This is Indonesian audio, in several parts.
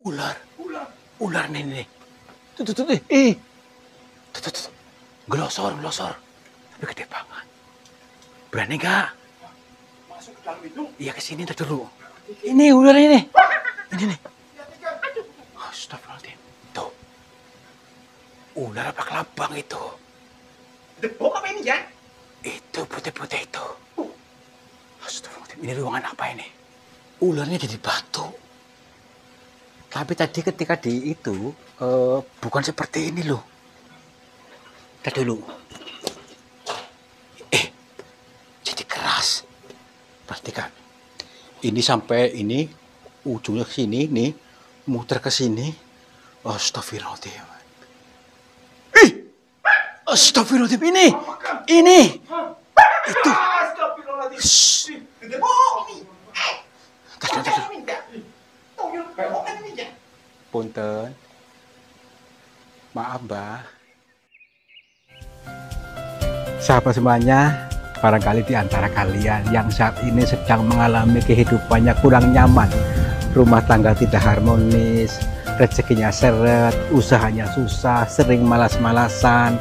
Ular. Ular nih. Tuh. Tuh. Gelosor. Tapi gede banget. Berani nggak? Masuk ke dalam itu. Iya ke sini dulu. Ini ular ini. Ini nih. Astagfirullahaladzim. Tuh. Ular apa kelabang itu? Debok apa ini, Jan? Itu putih-putih itu. Astagfirullahaladzim. Ini ruangan apa ini? Ularnya jadi batu. Tapi tadi ketika di itu bukan seperti ini loh. Kita dulu. Jadi keras. Perhatikan. Ini sampai ini ujungnya ke sini nih, muter ke sini. Astagfirullahaladzim. Astagfirullahaladzim ini. Itu. Astagfirullahaladzim. Debok nih. Tadi. Punten. Maaf, Mbak. Sahabat semuanya, barangkali di antara kalian yang saat ini sedang mengalami kehidupannya kurang nyaman, rumah tangga tidak harmonis, rezekinya seret, usahanya susah, sering malas-malasan,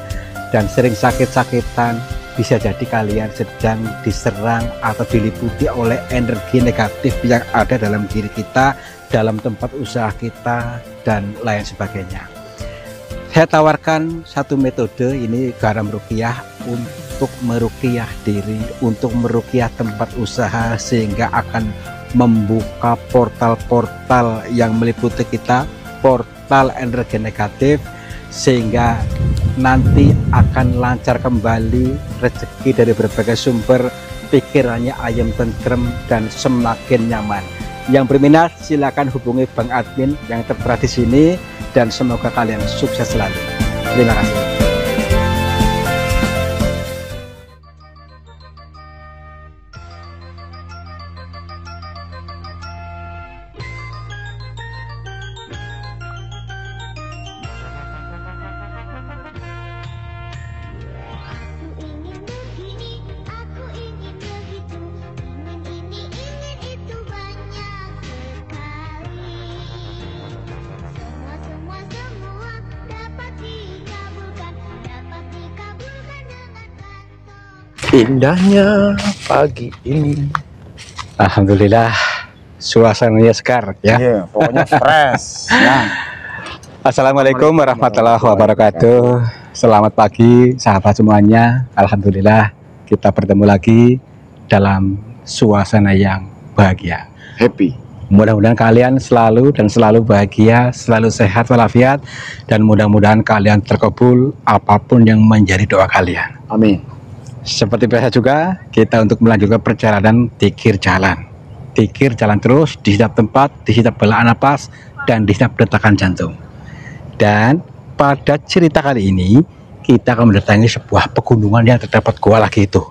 dan sering sakit-sakitan, bisa jadi kalian sedang diserang atau diliputi oleh energi negatif yang ada dalam diri kita, dalam tempat usaha kita, dan lain sebagainya. Saya tawarkan satu metode, ini garam ruqyah, untuk meruqyah diri, untuk meruqyah tempat usaha, sehingga akan membuka portal-portal yang meliputi kita, portal energi negatif, sehingga nanti akan lancar kembali rezeki dari berbagai sumber, pikirannya ayam tentrem dan semakin nyaman. Yang berminat silakan hubungi Bang Admin yang tertera di sini, dan semoga kalian sukses selalu. Terima kasih. Indahnya pagi ini. Alhamdulillah, suasananya segar ya. Iya, pokoknya fresh. Ya. Assalamualaikum warahmatullahi wabarakatuh. Selamat pagi sahabat semuanya. Alhamdulillah kita bertemu lagi dalam suasana yang bahagia. Happy. Mudah-mudahan kalian selalu bahagia, selalu sehat walafiat, dan mudah-mudahan kalian terkabul apapun yang menjadi doa kalian. Amin. Seperti biasa juga, kita untuk melanjutkan perjalanan tikir jalan. Tikir jalan terus di setiap tempat, di setiap belaan napas, dan di setiap detakan jantung. Dan pada cerita kali ini, kita akan mendatangi sebuah pegunungan yang terdapat gua lagi itu.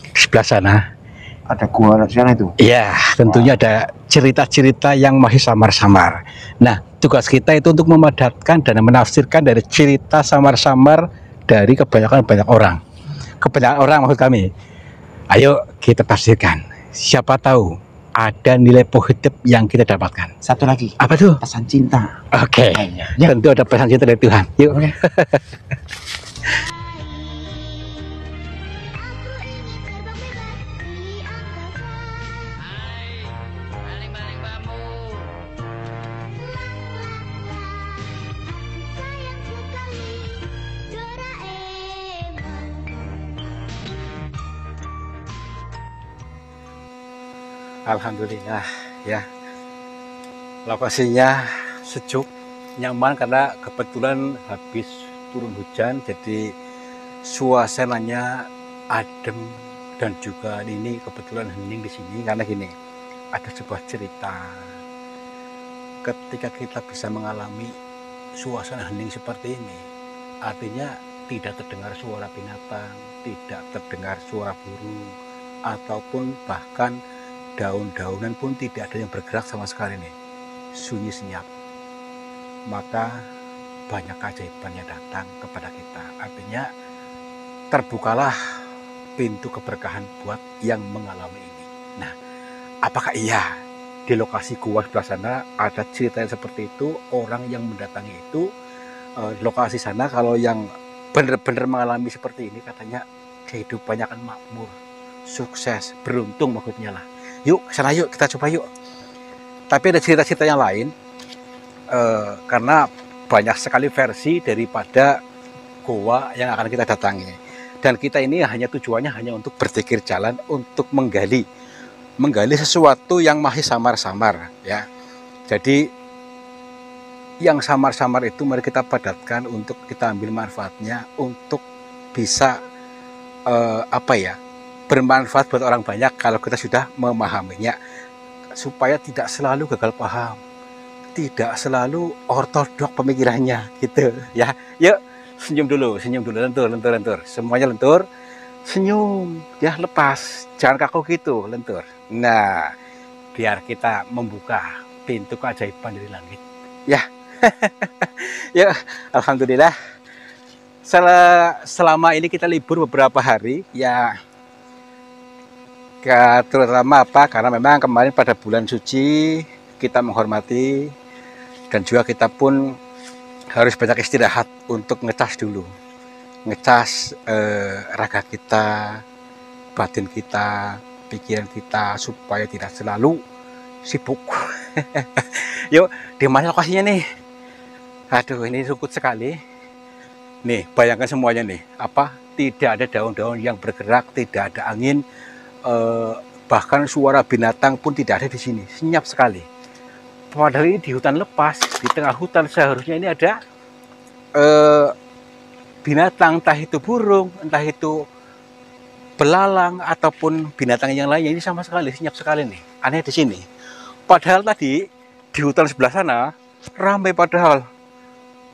Di sebelah sana. Ada gua di sana itu? Iya, tentunya ada cerita-cerita yang masih samar-samar. Nah, tugas kita itu untuk memadatkan dan menafsirkan dari cerita samar-samar dari kebanyakan banyak orang. Kebanyakan orang maksud kami. Ayo kita tafsirkan. Siapa tahu ada nilai positif yang kita dapatkan. Satu lagi. Apa tuh? Pesan cinta. Oke. Ya. Tentu ada pesan cinta dari Tuhan. Yuk. Oke. Alhamdulillah ya. Lokasinya sejuk, nyaman karena kebetulan habis turun hujan, jadi suasananya adem, dan juga ini kebetulan hening di sini karena gini, ada sebuah cerita. Ketika kita bisa mengalami suasana hening seperti ini, artinya tidak terdengar suara binatang, tidak terdengar suara burung, ataupun bahkan daun-daunan pun tidak ada yang bergerak sama sekali nih, sunyi senyap. Maka banyak keajaiban yang datang kepada kita. Artinya terbukalah pintu keberkahan buat yang mengalami ini. Nah, apakah iya di lokasi gua sebelah sana ada cerita yang seperti itu. Orang yang mendatangi itu lokasi sana kalau yang benar-benar mengalami seperti ini katanya kehidupannya akan makmur, sukses, beruntung maksudnya lah. Yuk sana yuk kita coba yuk. Tapi ada cerita-cerita yang lain karena banyak sekali versi daripada goa yang akan kita datangi. Dan kita ini hanya tujuannya hanya untuk berpikir jalan, untuk menggali sesuatu yang masih samar-samar ya. Jadi yang samar-samar itu mari kita padatkan untuk kita ambil manfaatnya untuk bisa bermanfaat buat orang banyak kalau kita sudah memahaminya, supaya tidak selalu gagal paham, tidak selalu ortodok pemikirannya gitu ya. Yuk senyum dulu, lentur, semuanya lentur, senyum ya, lepas, jangan kaku gitu, lentur. Nah, biar kita membuka pintu keajaiban dari langit ya. Ya, alhamdulillah. Selama ini kita libur beberapa hari ya, terutama karena memang kemarin pada bulan suci kita menghormati, dan juga kita pun harus banyak istirahat untuk ngecas dulu, ngecas raga kita, batin kita, pikiran kita, supaya tidak selalu sibuk. Yuk, di mana lokasinya nih? Aduh, ini rukut sekali. Nih, bayangkan semuanya nih, tidak ada daun-daun yang bergerak, tidak ada angin, bahkan suara binatang pun tidak ada di sini, senyap sekali. Padahal ini di hutan lepas, di tengah hutan, seharusnya ini ada binatang, entah itu burung, entah itu belalang, ataupun binatang yang lainnya. Ini sama sekali, senyap sekali nih, aneh di sini. Padahal tadi di hutan sebelah sana ramai, padahal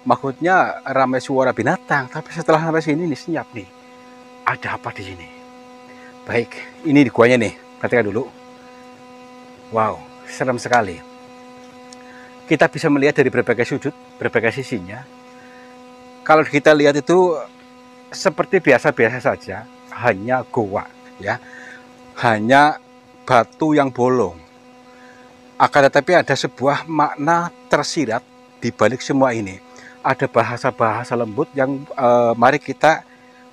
maksudnya ramai suara binatang, tapi setelah sampai sini nih senyap nih. Ada apa di sini? Baik, ini di guanya nih, perhatikan dulu. Wow, serem sekali. Kita bisa melihat dari berbagai sudut, berbagai sisinya. Kalau kita lihat itu seperti biasa-biasa saja, hanya goa ya, hanya batu yang bolong. Akan tetapi ada sebuah makna tersirat di balik semua ini. Ada bahasa-bahasa lembut yang mari kita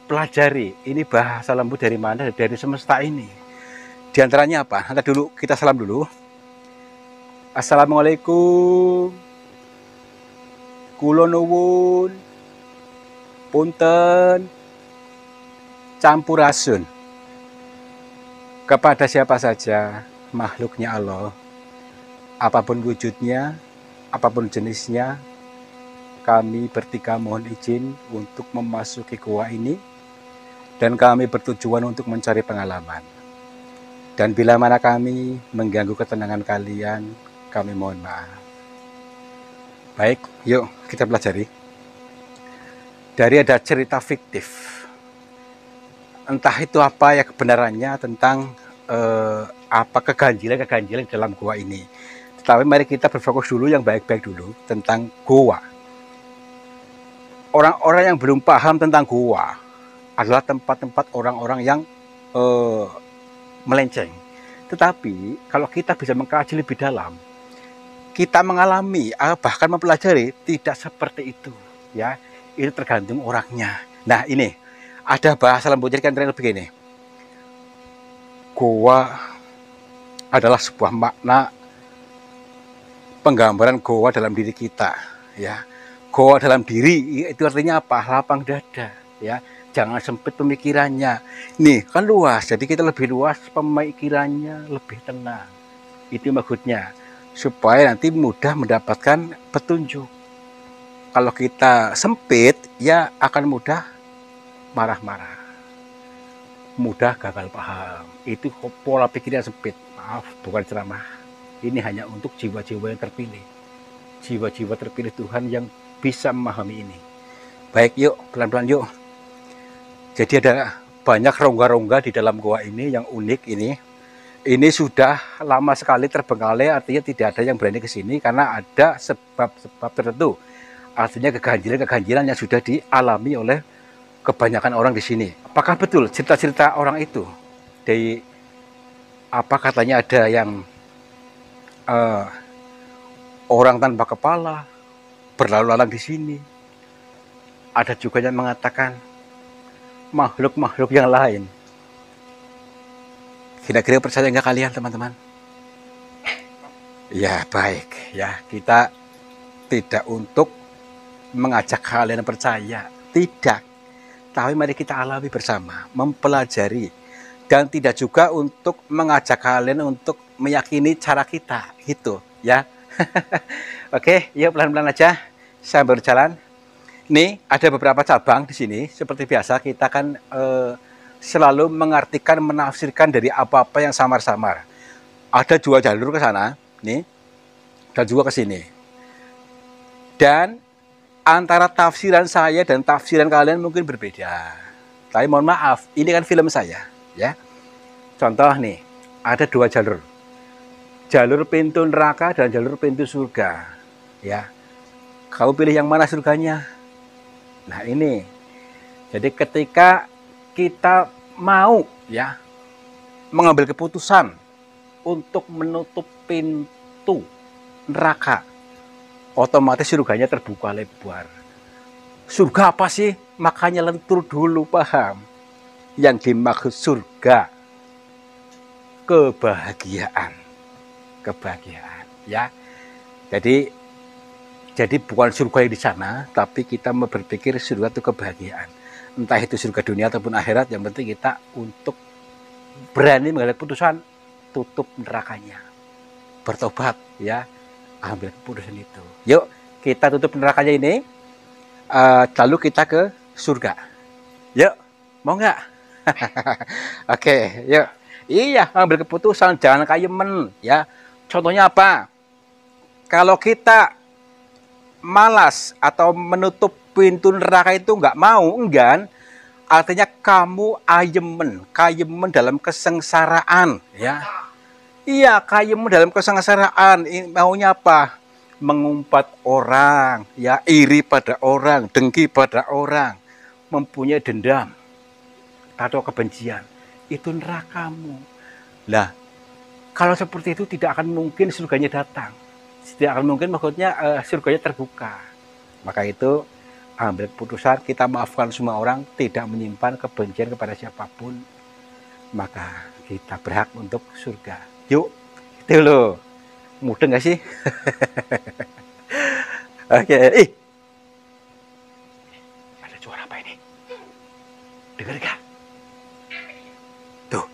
pelajari. Ini bahasa lembut dari mana? Dari semesta ini. Di antaranya apa? Nanti dulu kita salam dulu. Assalamualaikum. Kula nuwun. Punten. Campurasun. Kepada siapa saja makhluknya Allah, apapun wujudnya, apapun jenisnya, kami bertiga mohon izin untuk memasuki gua ini, dan kami bertujuan untuk mencari pengalaman. Dan bila mana kami mengganggu ketenangan kalian, kami mohon maaf. Baik, yuk kita pelajari. Dari ada cerita fiktif, entah itu apa ya kebenarannya tentang apa keganjilan dalam gua ini. Tetapi mari kita berfokus dulu yang baik-baik dulu tentang gua. Orang-orang yang belum paham tentang gua adalah tempat-tempat orang-orang yang melenceng. Tetapi kalau kita bisa mengkaji lebih dalam, kita mengalami bahkan mempelajari, tidak seperti itu ya. Itu tergantung orangnya. Nah, ini ada bahasa lembutnya kan begini. Goa adalah sebuah makna penggambaran goa dalam diri kita ya. Goa dalam diri itu artinya apa? Lapang dada ya. Jangan sempit pemikirannya. Nih kan luas, jadi kita lebih luas pemikirannya, lebih tenang. Itu maksudnya, supaya nanti mudah mendapatkan petunjuk. Kalau kita sempit, ya akan mudah marah-marah, mudah gagal paham. Itu pola pikir yang sempit. Maaf, bukan ceramah. Ini hanya untuk jiwa-jiwa yang terpilih, jiwa-jiwa terpilih Tuhan yang bisa memahami ini. Baik, yuk pelan-pelan yuk. Jadi ada banyak rongga-rongga di dalam gua ini yang unik ini. Ini sudah lama sekali terbengkalai, artinya tidak ada yang berani ke sini karena ada sebab-sebab tertentu. Artinya keganjilan-keganjilan yang sudah dialami oleh kebanyakan orang di sini. Apakah betul cerita-cerita orang itu? Dari apa katanya ada yang eh, orang tanpa kepala berlalu lalang di sini. Ada juga yang mengatakan makhluk-makhluk yang lain. Kira-kira percaya nggak kalian, teman-teman? Ya, baik. Ya, kita tidak untuk mengajak kalian percaya. Tidak. Tapi mari kita alami bersama, mempelajari. Dan tidak juga untuk mengajak kalian untuk meyakini cara kita. Gitu, ya. Oke, yuk pelan-pelan aja. Saya berjalan. Nih, ada beberapa cabang di sini. Seperti biasa, kita kan selalu mengartikan, menafsirkan dari apa-apa yang samar-samar. Ada 2 jalur ke sana, nih, dan juga ke sini. Dan antara tafsiran saya dan tafsiran kalian mungkin berbeda. Tapi mohon maaf, ini kan film saya, ya. Contoh nih, ada 2 jalur. Jalur pintu neraka dan jalur pintu surga, ya. Kamu pilih yang mana surganya? Nah, ini. Jadi ketika kita mau, ya, mengambil keputusan untuk menutup pintu neraka, otomatis surganya terbuka lebar. Surga apa sih? Makanya lentur dulu, paham? Yang dimaksud surga kebahagiaan. Kebahagiaan, ya. Jadi bukan surga yang di sana, tapi kita berpikir surga itu kebahagiaan. Entah itu surga dunia ataupun akhirat, yang penting kita untuk berani mengambil keputusan tutup nerakanya. Bertobat, ya. Ambil keputusan itu. Yuk, kita tutup nerakanya ini, lalu kita ke surga. Yuk, mau nggak? Oke, yuk. Iya, ambil keputusan, jangan kayemen, ya. Contohnya apa? Kalau kita malas atau menutup pintu neraka itu nggak mau, enggan, artinya kamu kayemen dalam kesengsaraan, ya. Iya, kayemen dalam kesengsaraan. Maunya apa? Mengumpat orang, ya, iri pada orang, dengki pada orang, mempunyai dendam atau kebencian. Itu nerakamu. Lah, kalau seperti itu tidak akan mungkin surganya datang. Tidak akan mungkin, maksudnya surganya terbuka. Maka itu ambil keputusan, kita maafkan semua orang, tidak menyimpan kebencian kepada siapapun, maka kita berhak untuk surga. Yuk, itu loh. Mudah nggak sih? Oke, ada suara apa ini? Dengar gak? Tuh.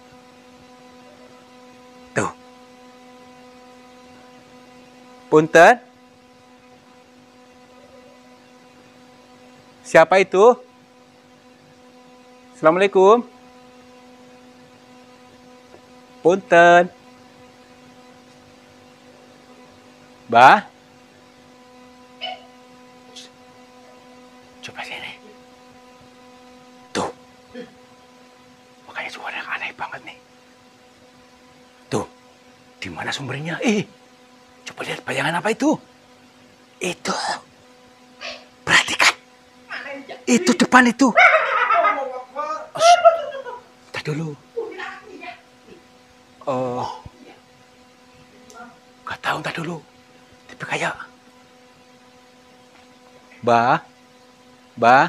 Tuh. Punten. Siapa itu? Assalamualaikum. Punten. Mbah. Coba sini. Tuh. Makanya suara yang aneh banget nih. Tuh. Di mana sumbernya? Coba lihat bayangan apa itu? Itu. Perhatikan. Itu depan itu. Tadi dulu. Gak tahu, tadi dulu. Tapi kayak. Mbah.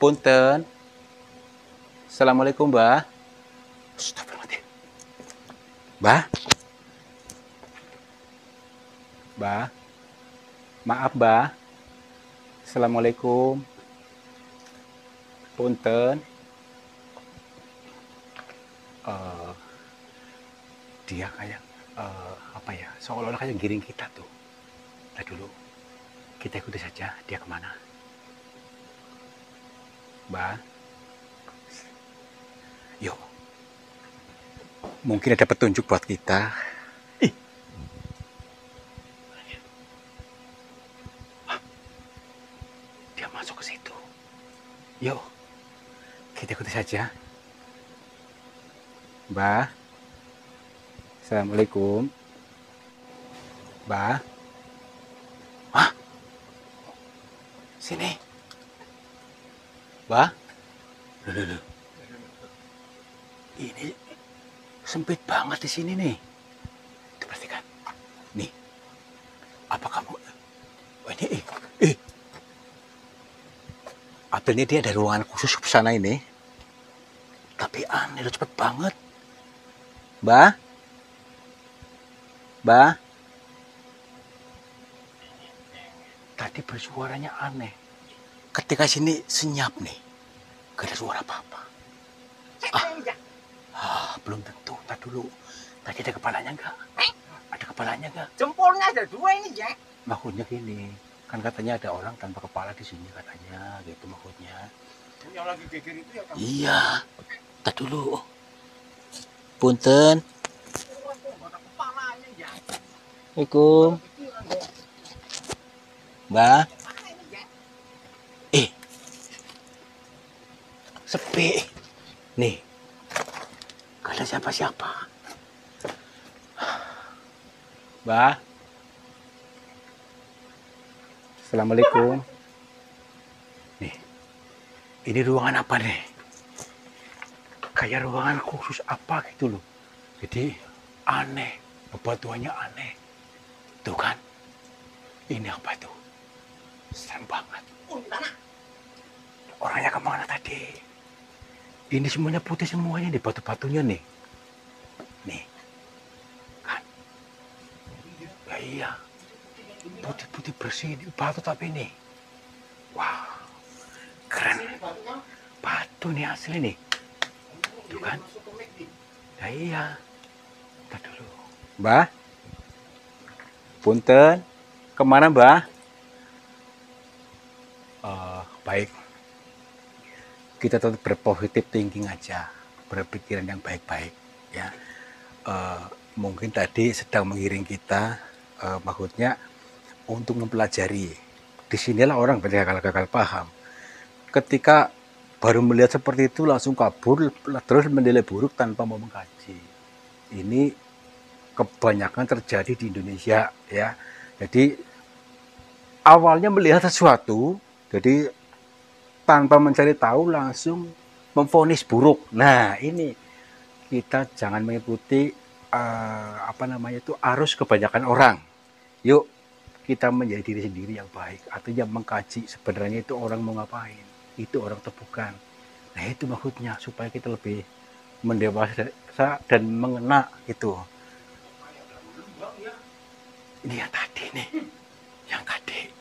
Punten. Assalamualaikum, Mbah. Astagfirullahaladzim. Mbah. Maaf, Mbah. Assalamualaikum. Punten. Dia kayak apa ya? Seolah-olah kayak giring kita tuh. Tadi dulu. Kita ikuti saja dia kemana. Mbak. Yuk. Mungkin ada petunjuk buat kita. Dia masuk ke situ. Yuk. Kita ikuti saja. Mbak. Assalamualaikum. Mbak. Hah? Sini. Mbak. Ini sempit banget di sini nih. Apa kamu? Oh, ini. April ini dia ada ruangan khusus ke sana ini. Tapi aneh, udah cepet banget. Mbak? Mbak? Tadi bersuaranya aneh. Ketika sini senyap nih. Gak ada suara apa-apa. Belum tentu. Ntar dulu. Tadi ada kepalanya enggak? Ada kepalanya enggak? Jempolnya ada 2 ini, Jack. Maksudnya gini. Kan katanya ada orang tanpa kepala di sini katanya. Gitu maksudnya. Yang lagi geger itu ya kamu. Iya. Ntar dulu. Punten. Ada kepalanya, Jack. Assalamualaikum. Mbak. Sepi. Nih. Gak ada siapa-siapa. Mbak. Assalamualaikum. Nih. Ini ruangan apa nih? Kayak ruangan khusus apa gitu loh. Jadi aneh. Bebatuannya aneh. Tuh kan. Ini apa tuh? Serem banget. Orangnya kemana tadi? Ini semuanya putih semuanya nih, batu-batunya nih. Nih. Kan? Ya iya. Putih-putih bersih ini batu tapi nih. Wow. Keren. Batu nih asli nih. Tuh kan? Ya iya. Ntar dulu. Mbak? Punten. Kemana Mbak? Baik. Kita tetap berpositif thinking aja, berpikiran yang baik-baik ya. Mungkin tadi sedang mengiring kita, maksudnya untuk mempelajari. Disinilah orang banyak gagal paham. Ketika baru melihat seperti itu langsung kabur, terus menilai buruk tanpa mau mengkaji. Ini kebanyakan terjadi di Indonesia ya. Jadi awalnya melihat sesuatu, jadi tanpa mencari tahu langsung memvonis buruk. Nah, ini kita jangan mengikuti arus kebanyakan orang. Yuk kita menjadi diri sendiri yang baik. Artinya mengkaji sebenarnya itu orang mau ngapain, itu orang atau bukan. Nah itu maksudnya supaya kita lebih mendewasa dan mengena itu. Ini yang tadi nih, yang tadi.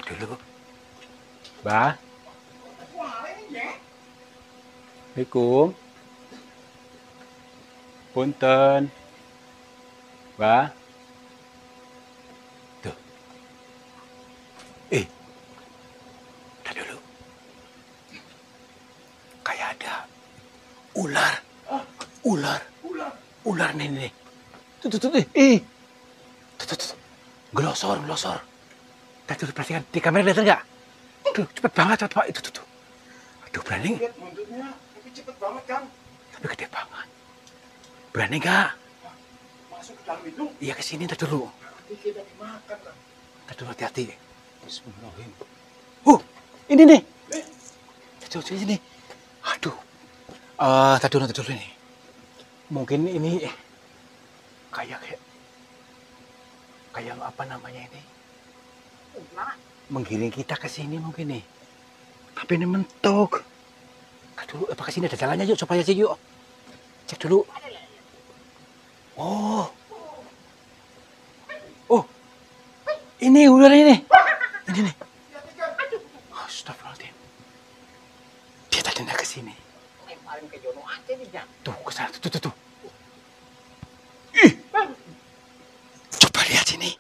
Dulu, Mbak. Assalamualaikum. Punten, Mbak. Tuh. Tar dulu. Kayak ada ular. Ular nih. Tuh. Tuh. Gelosor. Tadi perhatikan di kamera lihat nggak? Aduh, cepet banget Pak. Itu tuh. Aduh, berani. Lihat buntutnya, tapi cepet banget, Kang. Tapi gede banget. Berani nggak? Masuk ke dalam hidung. Iya, ke sini ntar dulu. Nanti kita dimakan, Kang. Ntar dulu hati-hati. Bismillahirrahmanirrahim. Ini nih. Tuh, sini. Aduh. Ntar dulu nih. Mungkin ini kayak apa namanya ini? Menggiring kita ke sini mungkin nih. Tapi ini mentok. Dulu apa kesini ada jalannya yuk supaya sih yuk. Cek dulu. Oh. Ini ularnya nih. Ini nih. Astagfirullahaladzim. Dia tadi nak ke sini. Lemparin ke Jono aja nih, Jang. Tuh, ke sana tuh. Ih. Coba lihat sini.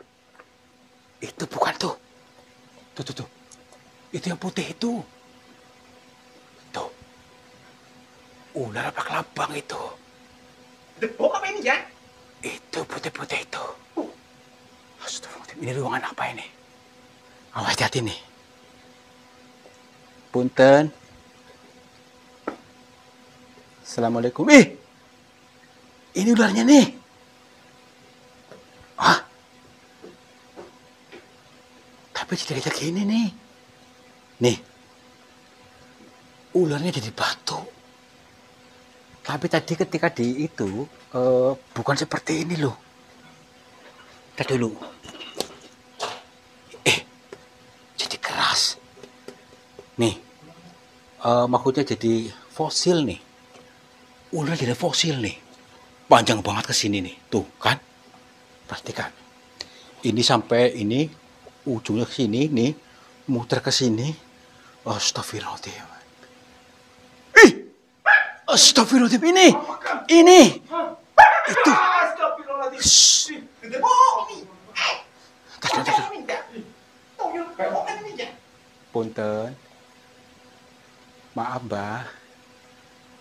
Itu bukan tuh. Tuh. Itu yang putih itu. Tuh. Ular apa kelabang itu? Debok apa ini, Jang? Itu putih-putih itu. Astagfirullahaladzim. Ini ruangan apa ini? Awas hati nih. Punten. Assalamualaikum. Ini ularnya nih. Tapi jadi kayak gini nih. Nih. Ularnya jadi batu. Tapi tadi ketika di itu bukan seperti ini loh. Tadi dulu. Jadi keras. Nih, maksudnya jadi fosil nih. Ular jadi fosil nih. Panjang banget ke sini nih. Tuh kan? Pastikan. Ini sampai ini ujungnya ke sini nih, muter ke sini. Astagfirullahaladzim. Astagfirullahaladzim, ini, itu. Astagfirullahaladzim. Shh. Gede bohong nih. Tadi. Tuh, yuk, bohong ini ya. Punten, maaf Mbah,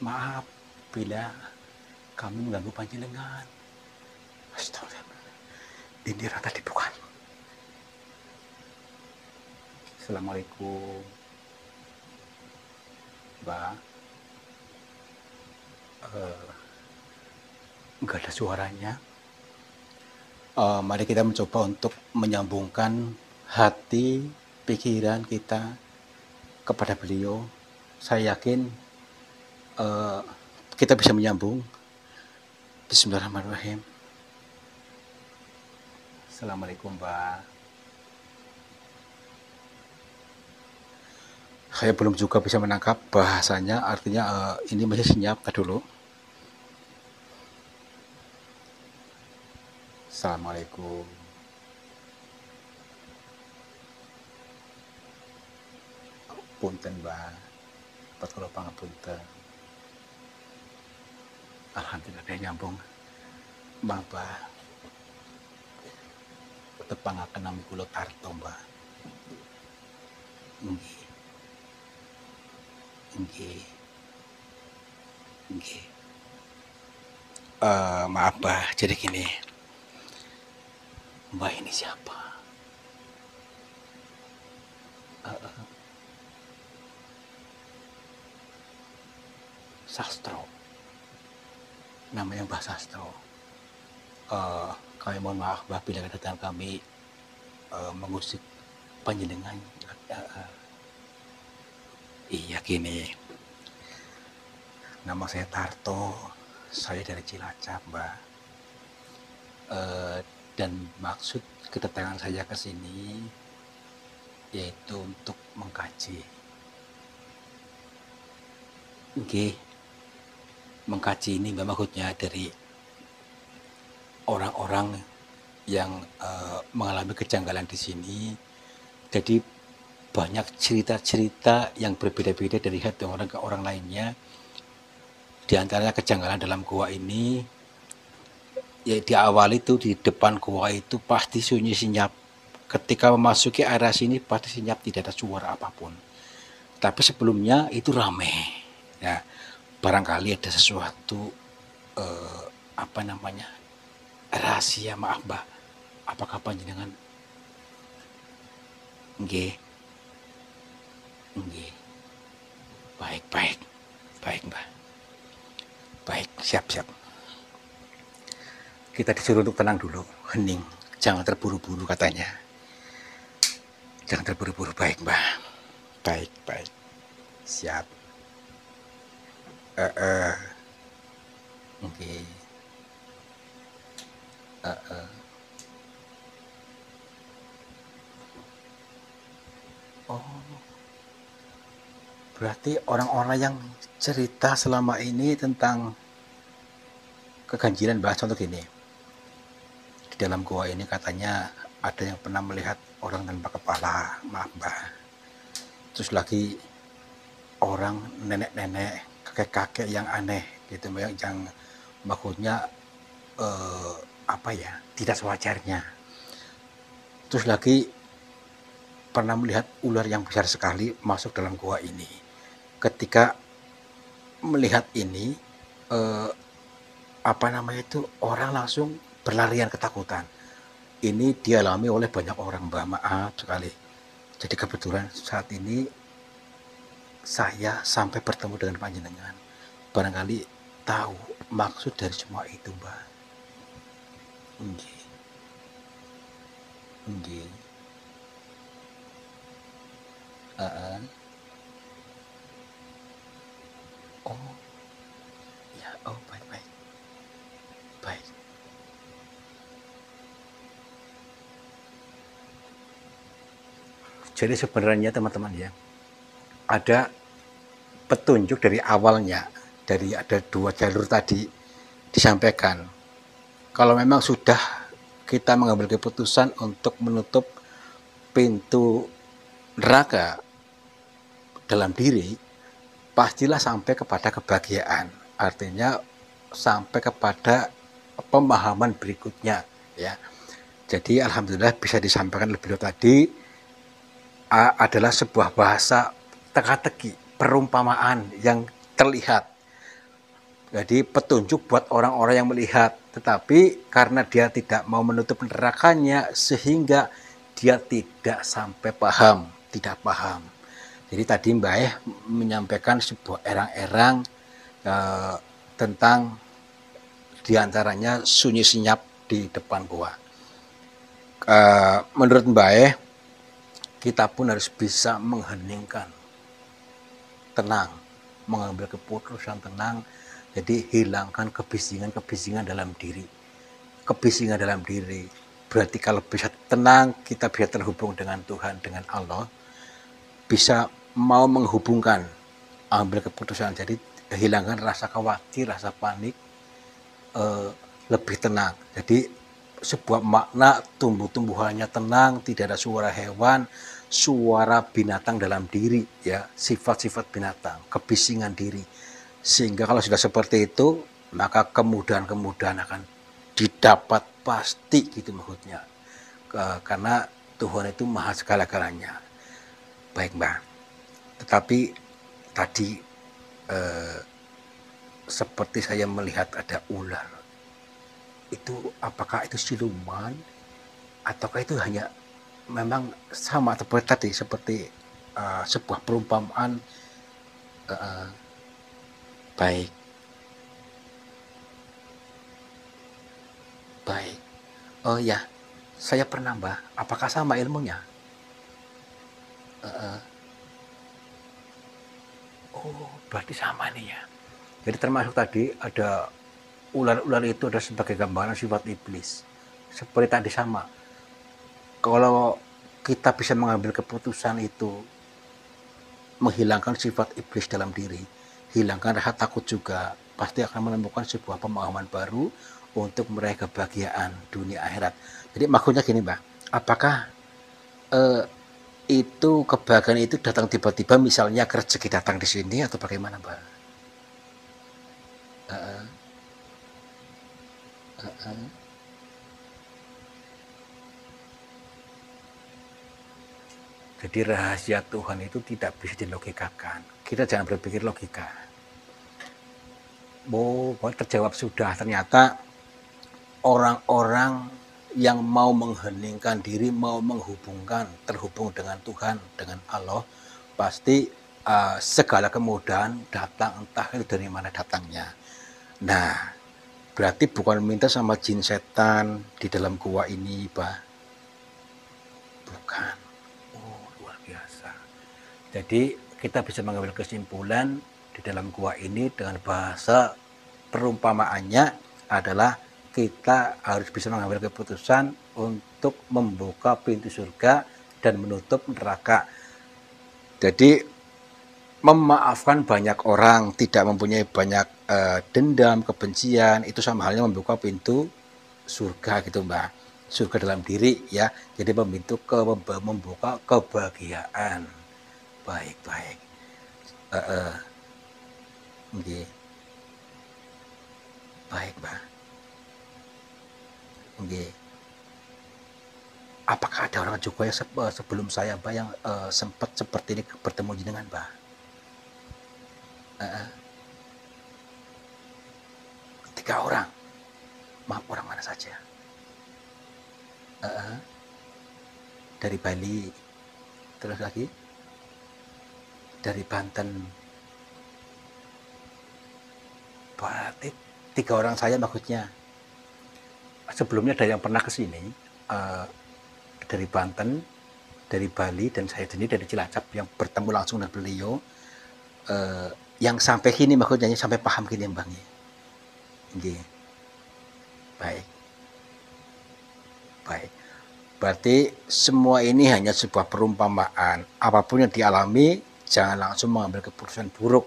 maaf bila kami mengganggu panjenengan. Astagfirullah, ini rata dibuka. Assalamualaikum, Mbak. Nggak ada suaranya. Mari kita mencoba untuk menyambungkan hati, pikiran kita kepada beliau. Saya yakin kita bisa menyambung. Bismillahirrahmanirrahim. Assalamualaikum, Mbak. Saya belum juga bisa menangkap bahasanya, artinya ini masih senyap. Tadi dulu. Assalamualaikum. Punten, Mbak. Patkulo pangapunten. Alhamdulillah dia nyambung. Mbak. Tepangaken nami kula Tarto, Mbak. Nggih. Nggih. Nggih. Maaf, Mbak. Jadi gini. Mbak ini siapa? Sastro. Namanya Mbah Sastro. Kami mohon maaf Mbah bila kedatangan kami mengusik panjenengan. Iya gini. Nama saya Tarto. Saya dari Cilacap, Mbak. Dan maksud kedatangan saya ke sini yaitu untuk mengkaji. Nggih. Mengkaji ini maksudnya dari orang-orang yang mengalami kejanggalan di sini. Jadi banyak cerita-cerita yang berbeda-beda dari satu orang ke orang lainnya. Di antaranya kejanggalan dalam gua ini, ya di awal itu di depan gua itu pasti sunyi senyap. Ketika memasuki area sini pasti senyap, tidak ada suara apapun. Tapi sebelumnya itu ramai. Ya, barangkali ada sesuatu rahasia, maaf Mbak. Apakah panjenengan? Nggih. Nggih. Baik Mbak. Baik, siap. Kita disuruh untuk tenang dulu, hening, jangan terburu-buru katanya. Jangan terburu-buru, baik Mbak. Baik. Siap. Oke. Oh, berarti orang-orang yang cerita selama ini tentang keganjilan Mbak, contoh gini. Di dalam gua ini katanya ada yang pernah melihat orang tanpa kepala, maaf Mbak. Terus lagi orang nenek-nenek, kakek-kakek yang aneh gitu, yang maksudnya tidak sewajarnya. Terus lagi pernah melihat ular yang besar sekali masuk dalam gua ini. Ketika melihat ini orang langsung berlarian ketakutan. Ini dialami oleh banyak orang Mbak, maaf sekali. Jadi kebetulan saat ini saya sampai bertemu dengan panjenengan. Barangkali tahu maksud dari semua itu Mbak. Nggih. Oh. Ya Jadi sebenarnya teman-teman ya, ada petunjuk dari awalnya, dari ada dua jalur tadi disampaikan. Kalau memang sudah kita mengambil keputusan untuk menutup pintu neraka dalam diri, pastilah sampai kepada kebahagiaan. Artinya sampai kepada pemahaman berikutnya ya. Jadi alhamdulillah bisa disampaikan lebih dulu tadi adalah sebuah bahasa teka-teki, perumpamaan yang terlihat. Jadi petunjuk buat orang-orang yang melihat, tetapi karena dia tidak mau menutup nerakanya sehingga dia tidak sampai paham, tidak paham. Jadi tadi Mbak menyampaikan sebuah erang-erang tentang diantaranya sunyi senyap di depan gua. Menurut Mbak kita pun harus bisa mengheningkan, tenang, mengambil keputusan tenang. Jadi hilangkan kebisingan dalam diri. Kebisingan dalam diri. Berarti kalau bisa tenang, kita bisa terhubung dengan Tuhan, dengan Allah. Bisa mau menghubungkan, ambil keputusan. Jadi hilangkan rasa khawatir, rasa panik, lebih tenang. Jadi sebuah makna tumbuh-tumbuhannya tenang, tidak ada suara hewan, suara binatang dalam diri ya, sifat-sifat binatang, kebisingan diri. Sehingga kalau sudah seperti itu, maka kemudahan-kemudahan akan didapat pasti gitu maksudnya. Karena Tuhan itu maha segala-galanya. Baik Mbak. Tetapi tadi seperti saya melihat ada ular. Itu apakah itu siluman ataukah itu hanya memang sama seperti tadi, seperti sebuah perumpamaan. Baik, baik. Oh ya, saya pernah Mbak. Apakah sama ilmunya? Oh, berarti sama nih ya. Jadi termasuk tadi ada ular-ular itu ada sebagai gambaran sifat iblis. Seperti tadi sama. Kalau kita bisa mengambil keputusan itu menghilangkan sifat iblis dalam diri, hilangkan rasa takut juga, pasti akan menemukan sebuah pemahaman baru untuk meraih kebahagiaan dunia akhirat. Jadi maksudnya gini Mbak, apakah itu kebahagiaan itu datang tiba-tiba, misalnya rezeki datang di sini atau bagaimana Mbak? Jadi rahasia Tuhan itu tidak bisa dilogikakan. Kita jangan berpikir logika. Oh, terjawab sudah. Ternyata orang-orang yang mau mengheningkan diri, mau menghubungkan, terhubung dengan Tuhan, dengan Allah, pasti segala kemudahan datang, entah itu dari mana datangnya. Nah, berarti bukan minta sama jin setan di dalam gua ini, Bah. Bukan. Jadi kita bisa mengambil kesimpulan di dalam gua ini dengan bahasa perumpamaannya adalah kita harus bisa mengambil keputusan untuk membuka pintu surga dan menutup neraka. Jadi memaafkan banyak orang, tidak mempunyai banyak dendam, kebencian, itu sama halnya membuka pintu surga gitu Mbak. Surga dalam diri ya. Jadi membuka kebahagiaan. Baik. Okay. Baik, Mbak. Okay. Apakah ada orang juga yang sebelum saya Mbak yang sempat seperti ini bertemu dengan Mbak? Tiga orang. Maaf, orang mana saja? Dari Bali. Terus lagi? Dari Banten. Berarti tiga orang saya maksudnya. Sebelumnya ada yang pernah ke sini dari Banten, dari Bali, dan saya sendiri dari Cilacap yang bertemu langsung dengan beliau. Yang sampai sini maksudnya sampai paham gini Bang. Baik. Berarti semua ini hanya sebuah perumpamaan. Apapun yang dialami, jangan langsung mengambil keputusan buruk.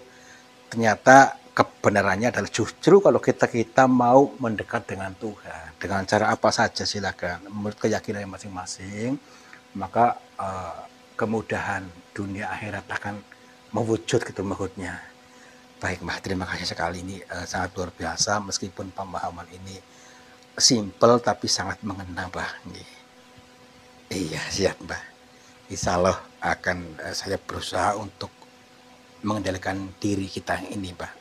Ternyata kebenarannya adalah justru kalau kita mau mendekat dengan Tuhan. Dengan cara apa saja silakan. Menurut keyakinan masing-masing, maka kemudahan dunia akhirat akan mewujud gitu maksudnya. Baik Mbah, terima kasih sekali, ini sangat luar biasa meskipun pemahaman ini simple tapi sangat mengena Mbah. Iya siap Mbah. Insya Allah akan saya berusaha untuk mengendalikan diri kita yang ini Mbah.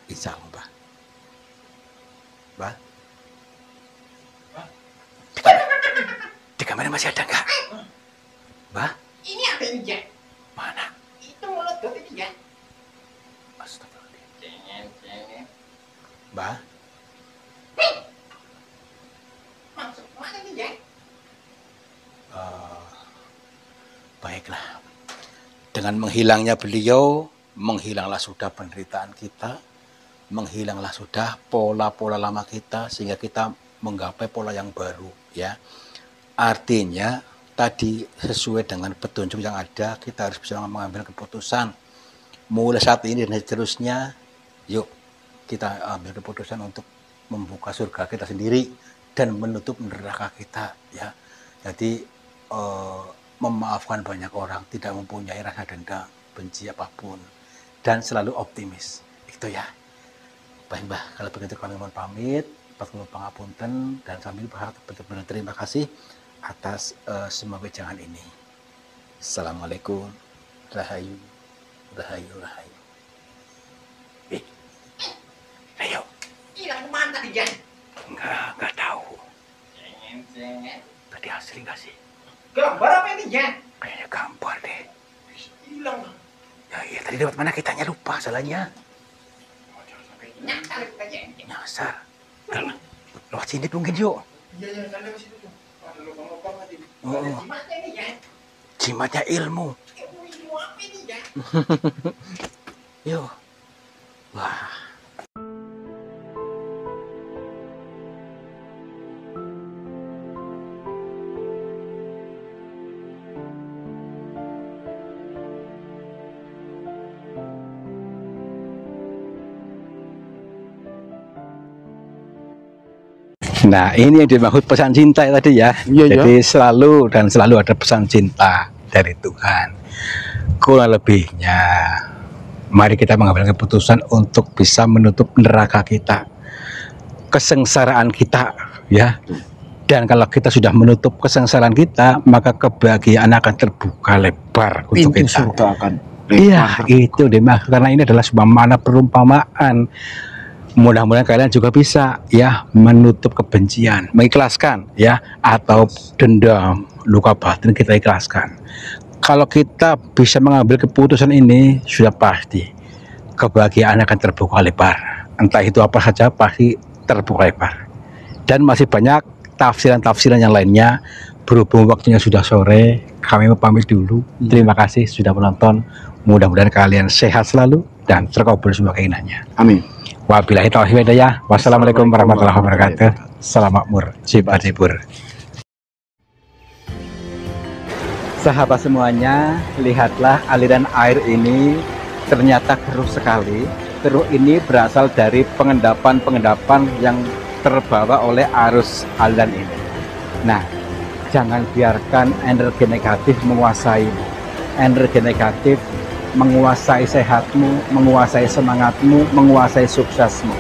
Insya Allah Mbah. Mbah? Di kamar masih ada nggak? Mbah? Ini apa ini ya? Mana? Itu mulut gue ini ya. Astagfirullahaladzim. Mbah? Masuk mana ini ya? Baiklah. Dengan menghilangnya beliau, menghilanglah sudah penderitaan kita, menghilanglah sudah pola-pola lama kita, sehingga kita menggapai pola yang baru, ya. Artinya tadi sesuai dengan petunjuk yang ada, kita harus bisa mengambil keputusan. Mulai saat ini dan seterusnya, yuk kita ambil keputusan untuk membuka surga kita sendiri dan menutup neraka kita, ya. Jadi memaafkan banyak orang, tidak mempunyai rasa dendam, benci apapun, dan selalu optimis. Itu ya. Baik Mbah, kalau begitu kami mohon pamit, pangapunten, dan sambil berharap benar-benar terima kasih atas semua wejangan ini. Assalamualaikum. Rahayu, rahayu, rahayu. Ayo. Hilang kemana tadi ya? Enggak tahu. Jangan. Tadi asli nggak sih? Gambar apa ini ya? Kayaknya gambar deh. Hilang. Ya iya, tadi lewat mana kitanya lupa salahnya. Nyasar kita ya. Nyasar. Lewat sini mungkin yuk. Iya, kan lewat situ tuh. Ada lubang-lubang tadi. Oh. Gimana ini ya? Jimatnya ilmu. Ilmu apa ini ya? Yuk. Wah. Nah, ini yang dimaksud pesan cinta tadi ya. Iya, Jadi selalu ada pesan cinta dari Tuhan. Kurang lebihnya, mari kita mengambil keputusan untuk bisa menutup neraka kita, kesengsaraan kita, ya. Dan kalau kita sudah menutup kesengsaraan kita, maka kebahagiaan akan terbuka lebar untuk Pintu kita. surga akan Iya, itu dimaksud, karena ini adalah sebuah makna perumpamaan. Mudah-mudahan kalian juga bisa ya menutup kebencian, mengikhlaskan ya, atau dendam, luka batin kita ikhlaskan. Kalau kita bisa mengambil keputusan ini, sudah pasti kebahagiaan akan terbuka lebar. Entah itu apa saja, pasti terbuka lebar. Dan masih banyak tafsiran-tafsiran yang lainnya. Berhubung waktunya sudah sore, kami mau pamit dulu. Terima kasih sudah menonton. Mudah-mudahan kalian sehat selalu dan terkabul semua keinginannya. Amin. Wabillahi taufiq wal hidayah. Wassalamualaikum warahmatullahi wabarakatuh. Salam makmur, jibat hibur. Sahabat semuanya, lihatlah aliran air ini ternyata keruh sekali. Keruh ini berasal dari pengendapan-pengendapan yang terbawa oleh arus aliran ini. Nah, jangan biarkan energi negatif menguasai. Energi negatif menguasai sehatmu, menguasai semangatmu, menguasai suksesmu.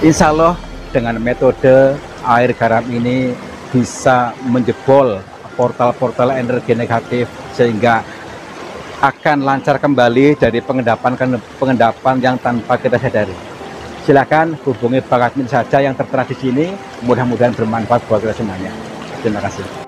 Insya Allah dengan metode air garam ini bisa menjebol portal-portal energi negatif sehingga akan lancar kembali dari pengendapan yang tanpa kita sadari. Silakan hubungi Pak Admin saja yang tertera di sini. Mudah-mudahan bermanfaat buat kita semuanya. Terima kasih.